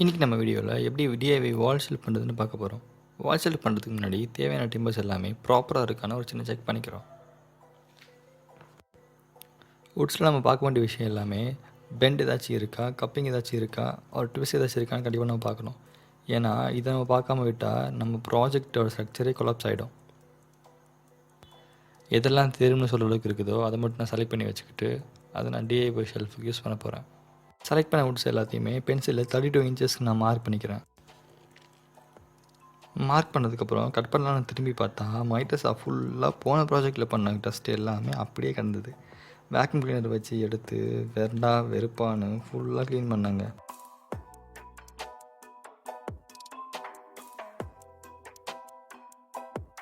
இன்றைக்கி நம்ம வீடியோவில் எப்படி டிஐவை வால் ஷெல்ஃப் பண்ணுறதுன்னு பார்க்க போகிறோம். வால் ஷெல்ஃப் பண்ணுறதுக்கு முன்னாடி தேவையான டிம்பர்ஸ் எல்லாமே ப்ராப்பராக இருக்கான ஒரு சின்ன செக் பண்ணிக்கிறோம். வுட்ஸில் நம்ம பார்க்க வேண்டிய விஷயம் எல்லாமே பெண்ட் ஏதாச்சும் இருக்கா, கப்பிங் ஏதாச்சும் இருக்கா, ஒரு ட்விஸ்ட் ஏதாச்சும் இருக்கான்னு கண்டிப்பாக நம்ம பார்க்கணும். ஏன்னா இதை நம்ம பார்க்காம விட்டால் நம்ம ப்ராஜெக்டோட ஸ்ட்ரக்சரே கொலாப்ஸ் ஆகிடும். எதெல்லாம் தெரியும்னு சொல்கிற அளவுக்கு இருக்குதோ அதை மட்டும் நான் செலக்ட் பண்ணி வச்சுக்கிட்டு அதை நான் டிஐவை ஷெல்ஃபுக்கு யூஸ் பண்ண போகிறேன். செலக்ட் பண்ண வுட்ஸ் எல்லாத்தையுமே பென்சிலில் 32 இன்ச்சஸ்க்கு நான் மார்க் பண்ணிக்கிறேன். மார்க் பண்ணதுக்கப்புறம் கட் பண்ணலான்னு திரும்பி பார்த்தா மைட்டஸாக ஃபுல்லாக போன ப்ராஜெக்டில் பண்ண டஸ்ட் எல்லாமே அப்படியே கிடந்தது. வேக்யூம் கிளீனர் வச்சு எடுத்து வெறுப்பான்னு ஃபுல்லாக க்ளீன் பண்ணாங்க.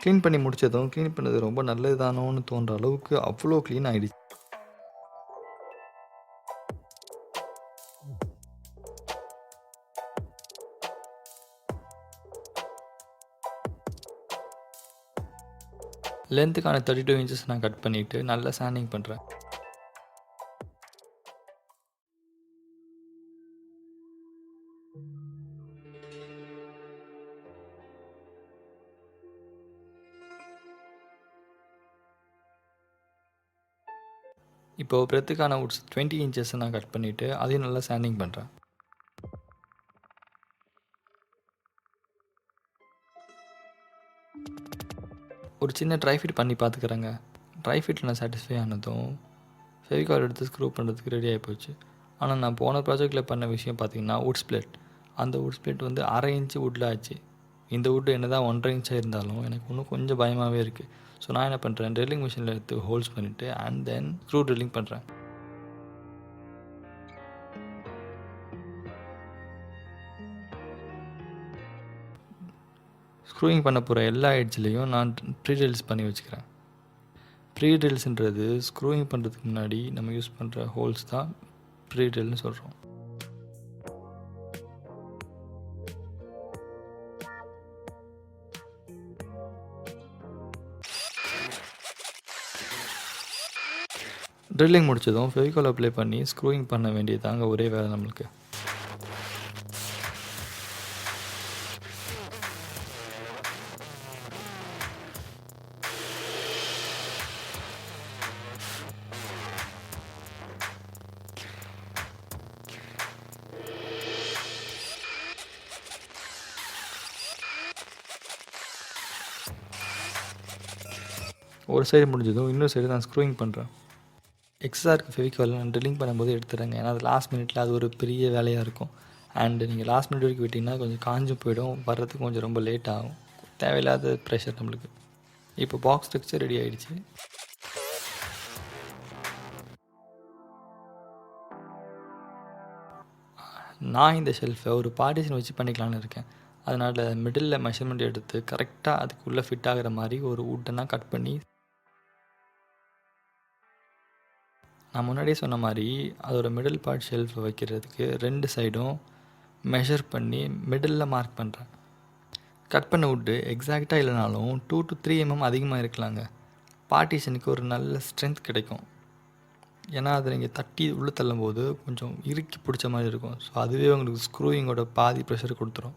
க்ளீன் பண்ணி முடித்ததும் க்ளீன் பண்ணது ரொம்ப நல்லது தானோன்னு தோன்ற அளவுக்கு அவ்வளோ க்ளீன் ஆகிடுச்சு. லென்த்துக்கான 32 இன்ச்சஸ் நான் கட் பண்ணிவிட்டு நல்லா சாண்டிங் பண்ணுறேன். இப்போது பிரெத்துக்கான வுட்ஸ் 20 இன்ச்சஸ் நான் கட் பண்ணிவிட்டு அதையும் நல்லா சாண்டிங் பண்ணுறேன். ஒரு சின்ன ட்ரை ஃபிட் பண்ணி பார்த்துக்கிறேங்க. ட்ரை ஃபிட்டில் நான் சாட்டிஸ்ஃபை ஆனதும் ஃபெவிகால் எடுத்து ஸ்க்ரூ பண்ணுறதுக்கு ரெடி ஆகி போச்சு. ஆனால் நான் போன ப்ராஜெக்டில் பண்ண விஷயம் பார்த்திங்கன்னா வுட் ஸ்ப்ளிட். அந்த வுட் ஸ்ப்ளிட் வந்து 1/2 இன்ச்சு வுட்டில் ஆச்சு. இந்த வுட்டு என்ன தான் 1.5 இன்ச்சாக இருந்தாலும் எனக்கு இன்னும் கொஞ்சம் பயமாகவே இருக்குது. ஸோ நான் என்ன பண்ணுறேன், ட்ரில்லிங் மிஷினில் எடுத்து ஹோல்ஸ் பண்ணிவிட்டு அண்ட் தென் ஸ்க்ரூ ட்ரில்லிங் பண்ணுறேன். ஸ்க்ரூயிங் பண்ண போகிற எல்லா எட்ஜ்லேயும் நான் ப்ரீ ட்ரில்ஸ் பண்ணி வச்சுக்கிறேன். ப்ரீ ட்ரில்ஸ்ன்றது ஸ்க்ரூயிங் பண்ணுறதுக்கு முன்னாடி நம்ம யூஸ் பண்ணுற ஹோல்ஸ் தான் ப்ரீ ட்ரில்னு சொல்கிறோம். ட்ரில்லிங் முடித்ததும் ஃபெவிகால் அப்ளை பண்ணி ஸ்க்ரூயிங் பண்ண வேண்டியதாங்க ஒரே வேலை நம்மளுக்கு. ஒரு சைடு முடிஞ்சதும் இன்னொரு சைடு நான் ஸ்க்ரூயிங் பண்ணுறேன். எக்ஸஸாக இருக்க ஃபெவிகால் நான் ட்ரில்லிங் பண்ணும்போது எடுத்துறேங்க. ஏன்னா அது லாஸ்ட் மினிட்ல அது ஒரு பெரிய வேலையாக இருக்கும். அண்டு நீங்கள் லாஸ்ட் மினிட் வரைக்கும் விட்டிங்கன்னா கொஞ்சம் காஞ்சும் போயிடும், வர்றதுக்கு கொஞ்சம் ரொம்ப லேட் ஆகும். தேவையில்லாத ப்ரெஷர் நம்மளுக்கு. இப்போ பாக்ஸ் ஸ்ட்ரக்சர் ரெடி ஆகிடுச்சு. நான் இந்த ஷெல்ஃபை ஒரு பார்ட்டிஷன் வச்சு பண்ணிக்கலான்னு இருக்கேன். அதனால் மிடில் மெஷர்மெண்ட் எடுத்து கரெக்டாக அதுக்குள்ளே ஃபிட் ஆகிற மாதிரி ஒரு வுட்டெல்லாம் கட் பண்ணி, நான் முன்னாடியே சொன்ன மாதிரி அதோட மிடில் பார்ட் ஷெல்ஃபை வைக்கிறதுக்கு 2 சைடும் மெஷர் பண்ணி மிடில் மார்க் பண்ணுறேன். கட் பண்ண வுட்டு எக்ஸாக்டாக இல்லைனாலும் 2 to 3 mm அதிகமாக இருக்கலாங்க. பார்ட்டிஷனுக்கு ஒரு நல்ல ஸ்ட்ரென்த் கிடைக்கும். ஏன்னா அதை நீங்கள் தட்டி உள்ளே தள்ளும் போது கொஞ்சம் இறுக்கி பிடிச்ச மாதிரி இருக்கும். ஸோ அதுவே உங்களுக்கு ஸ்க்ரூயிங்கோட பாதி ப்ரெஷர் கொடுத்துரும்.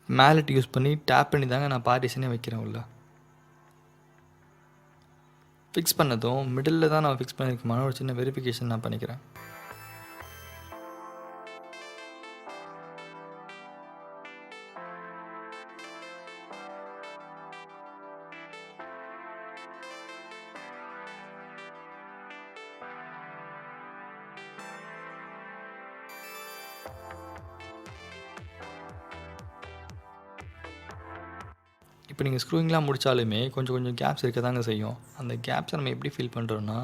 மேலட் யூஸ் பண்ணி டேப் பண்ணி தாங்க நான் பார்ட்டிஷனே வைக்கிறேன். உள்ள ஃபிக்ஸ் பண்ணதும் மிடில் தான் நான் ஃபிக்ஸ் பண்ணியிருக்கமான ஒரு சின்ன வெரிஃபிகேஷன் நான் பண்ணிக்கிறேன். இப்போ நீங்கள் ஸ்க்ரூயிங்லாம் முடித்தாலுமே கொஞ்சம் கேப்ஸ் இருக்க தாங்க செய்யும். அந்த கேப்ஸை நம்ம எப்படி ஃபில் பண்ணுறோன்னா,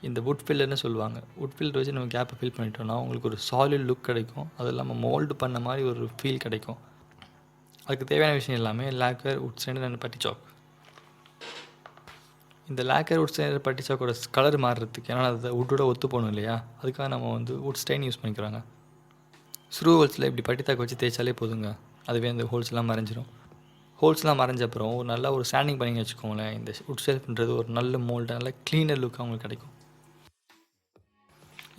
இந்த வுட் ஃபில்லர்னு சொல்லுவாங்க. வுட் ஃபில்லர் வச்சு நம்ம கேப்பை ஃபில் பண்ணிட்டோம்னா உங்களுக்கு ஒரு சாலிட் லுக் கிடைக்கும். அது இல்லாமல் மோல்டு பண்ண மாதிரி ஒரு ஃபீல் கிடைக்கும். அதுக்கு தேவையான விஷயம் எல்லாமே லேக்கர், வுட் ஸ்டைனர் அண்ட் பட்டி சாக். இந்த லேக்கர், வுட் ஸ்டைனர், பட்டி சாக்கோட கலர் மாறுறதுக்கு, ஏன்னா அது வுட்டோட ஒத்து போகணும் இல்லையா, அதுக்காக நம்ம வந்து வுட் ஸ்டைன் யூஸ் பண்ணிக்கிறாங்க. ஸ்க்ரூ ஹோல்ஸில் இப்படி பட்டி தாக்கு வச்சு தேய்ச்சாலே போதுங்க, அதுவே அந்த ஹோல்ஸ்லாம் மறைஞ்சிரும். ஹோல்ஸ்லாம் மறைஞ்ச அப்புறம் ஒரு நல்லா ஒரு சாண்டிங் பண்ணி வச்சுக்கோங்களேன். இந்த வுட் ஷெல்ஃப்ன்றது ஒரு நல்ல மோல்டு, நல்ல க்ளீனர் லுக் அவங்களுக்கு கிடைக்கும்.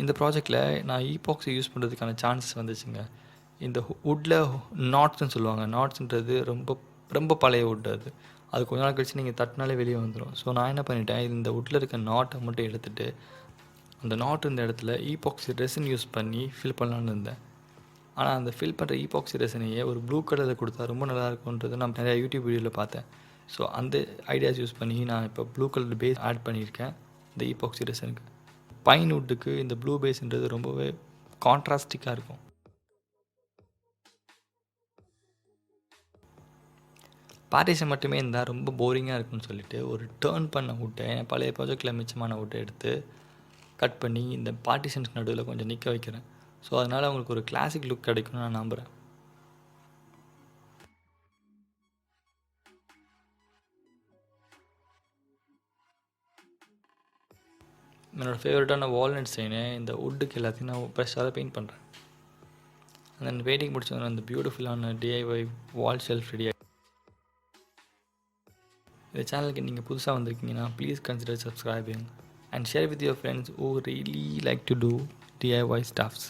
இந்த ப்ராஜெக்டில் நான் ஈபாக்ஸி யூஸ் பண்ணுறதுக்கான சான்சஸ் வந்துச்சுங்க. இந்த வுட்டில் நாட்ஸ்ன்னு சொல்லுவாங்க. நாட்ஸ்ன்றது ரொம்ப ரொம்ப பழைய வுட் அது. அது கொஞ்ச நாள் கழிச்சு நீங்கள் தட்டினாலே வெளியே வந்துடும். ஸோ நான் என்ன பண்ணிட்டேன், இந்த வுட்டில் இருக்க நாட்டை மட்டும் எடுத்துகிட்டு அந்த நாட் இருந்த இடத்துல ஈபாக்சி ரெசின் யூஸ் பண்ணி ஃபில் பண்ணலான்னு இருந்தேன். ஆனால் அந்த ஃபில் பண்ணுற ஈபாக்சி ரெசினையே ஒரு ப்ளூ கலரில் கொடுத்தா ரொம்ப நல்லா இருக்கும்ன்றது நான் நிறையா யூடியூப் வீடியோவில் பார்த்தேன். ஸோ அந்த ஐடியாஸ் யூஸ் பண்ணி நான் இப்போ ப்ளூ கலர் பேஸ் ஆட் பண்ணியிருக்கேன் இந்த ஈபாக்சி ரெசினுக்கு. பைன் வுட்டுக்கு இந்த ப்ளூ பேஸ்ன்றது ரொம்பவே கான்ட்ராஸ்டிக்காக இருக்கும். பார்ட்டிஷன் மட்டுமே இருந்தால் ரொம்ப போரிங்காக இருக்குன்னு சொல்லிட்டு ஒரு டேர்ன் பண்ண வுட்டை என் பழைய ப்ராஜெக்டில் மிச்சமான வுட்டை எடுத்து கட் பண்ணி இந்த பார்ட்டிஷன்ஸ்க்கு நடுவில் கொஞ்சம் நிற்க வைக்கிறேன். ஸோ அதனால் அவங்களுக்கு ஒரு கிளாசிக் லுக் கிடைக்கும்னு நான் நம்புகிறேன். என்னோடய ஃபேவரட்டான வால்நட் டிசைனு இந்த வுட்டுக்கு எல்லாத்தையும் நான் ப்ரெஷ்ஷாக பெயிண்ட் பண்ணுறேன். அந்த பெயிண்டிங் முடிச்சோன்னா அந்த பியூட்டிஃபுல்லான டிஐஒய் வால் ஷெல்ஃப் ரெடி. இந்த சேனலுக்கு நீங்கள் புதுசாக வந்திருக்கீங்கன்னா please consider subscribing and share with your friends who really like to do DIY stuffs.